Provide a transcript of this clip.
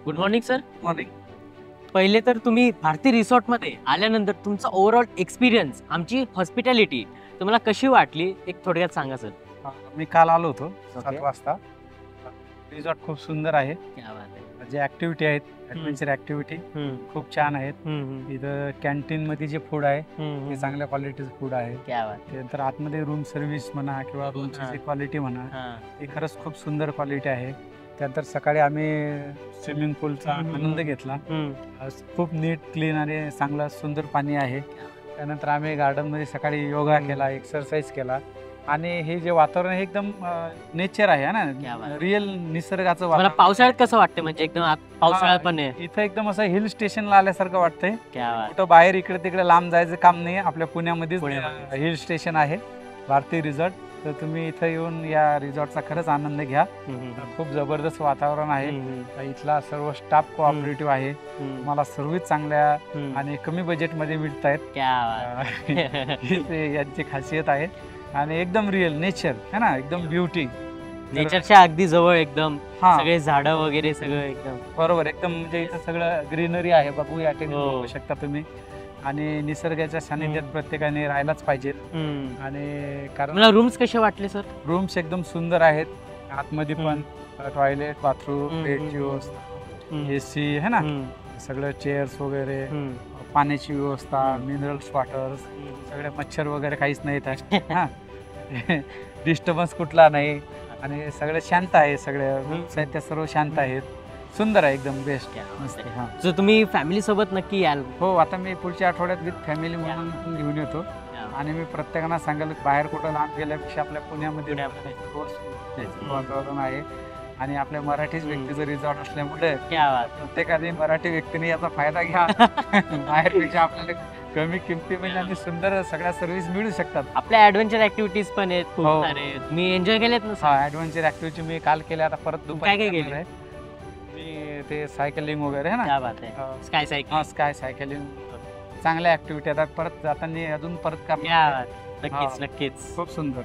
Good morning sir. Morning. पहिले तर तुम्ही भारती रिसॉर्टमध्ये आल्यानंतर तुमचा ओव्हरऑल एक्सपिरियन्स, आमची हॉस्पिटॅलिटी तुम्हाला कशी वाटली एक थोडक्यात सांगा सर. मी काल आलो होतो 7 Okay. वाजता. रिसॉर्ट खूप सुंदर आहे. क्या बात आहे. जे ऍक्टिव्हिटी आहेत ऍडव्हेंचर ऍक्टिव्हिटी खूप छान आहेत. इथं कॅन्टीन मध्ये जे फूड आहे ते चांगल्या क्वालिटीचं फूड आहे. क्या बात. त्यानंतर आतमध्ये रूम सर्व्हिस म्हणा किंवा रूमची जी क्वालिटी म्हणा ती खरंच खूप सुंदर क्वालिटी आहे. त्यानंतर सकाळी आम्ही स्विमिंग पूलचा आनंद घेतला. खूप नीट क्लीन आणि चांगला सुंदर पाणी आहे. त्यानंतर आम्ही गार्डन मध्ये सकाळी योगा केला, एक्सरसाइज केला आणि हे जे वातावरण आहे एकदम नेचर आहे ना, रिअल निसर्गाचं मला वातावरण. पावसाळ्यात कसं वाटतं म्हणजे एकदम पावसाळ्यात पण आहे. इथं एकदम असं हिल स्टेशनला आल्यासारखं वाटतंय. क्या बात. कुठं बाहेर इकडे तिकडे लांब जायचं काम नाही. आपल्या पुण्यामध्येच पुण्यामध्ये. हिल स्टेशन आहे भारती रिसॉर्ट. तर तुम्ही इथं येऊन या रिसॉर्टचा खरंच आनंद घ्या. खूप जबरदस्त वातावरण आहे. इथला सर्व स्टाफ कोऑपरेटिव्ह आहे. तुम्हाला सर्व्हिस चांगल्या आणि कमी बजेटमध्ये मिळत आहेत. क्या बात. यांची खासियत आहे आणि एकदम रिअल नेचर है ना, एकदम ब्युटी. नेचरच्या अगदी जवळ एकदम हा सगळे झाडं वगैरे सगळं एकदम बरोबर. एकदम म्हणजे इथं सगळं ग्रीनरी आहे. बघू या ठिकाणी हो. बघू शकता तुम्ही. आणि निसर्गाच्या सानिध्यात प्रत्येकाने राहायलाच पाहिजे. आणि कारण मला रूम्स कसे वाटले सर. रूम्स एकदम सुंदर आहेत. आतमध्ये पण टॉयलेट, बाथरूम, बेडची व्यवस्था, एसी है ना, सगळं चेअर्स वगैरे, पाण्याची व्यवस्था, मिनरल्स वॉटर, सगळे मच्छर वगैरे काहीच नाहीत आहे. हा डिस्टर्बन्स कुठला नाही आणि सगळं शांत आहे. सगळे रूम्स आहेत त्या सर्व शांत आहेत. सुंदर आहे एकदम बेस्ट. मस्त. हा सो तुम्ही फॅमिली सोबत नक्की याल. हो, आता मी पुढच्या आठवड्यात विथ फॅमिली म्हणून घेऊन येतो. आणि मी प्रत्येकांना सांगाल बाहेर कुठं लांब गेल्यापेक्षा आपल्या पुण्यामध्ये वातावरण आहे आणि आपल्या मराठीच व्यक्तीचं रिसॉर्ट असल्यामुळे क्या बात. प्रत्येकाने मराठी व्यक्तीने याचा फायदा घ्या. बाहेरपेक्षा आपल्याला कमी किमतीमध्ये आणि सुंदर सगळ्या सर्व्हिस मिळू शकतात. आपल्या ऍडव्हेंचर ऍक्टिव्हिटीज पण आहेत खूप हो. सारे. मी एन्जॉय केलेत ना हा सर. ऍडव्हेंचर ऍक्टिव्हिटी मी काल केल्या. आता परत काय काय दुपारी केलं? आहे. मी ते सायकलिंग वगैरे है ना. क्या बात आहे. Sky cycle. हा स्काय सायकलिंग चांगल्या ऍक्टिव्हिटी आता परत जाताना अजून परत क्या करणार. बात. नक्कीच नक्कीच. खूप सुंदर.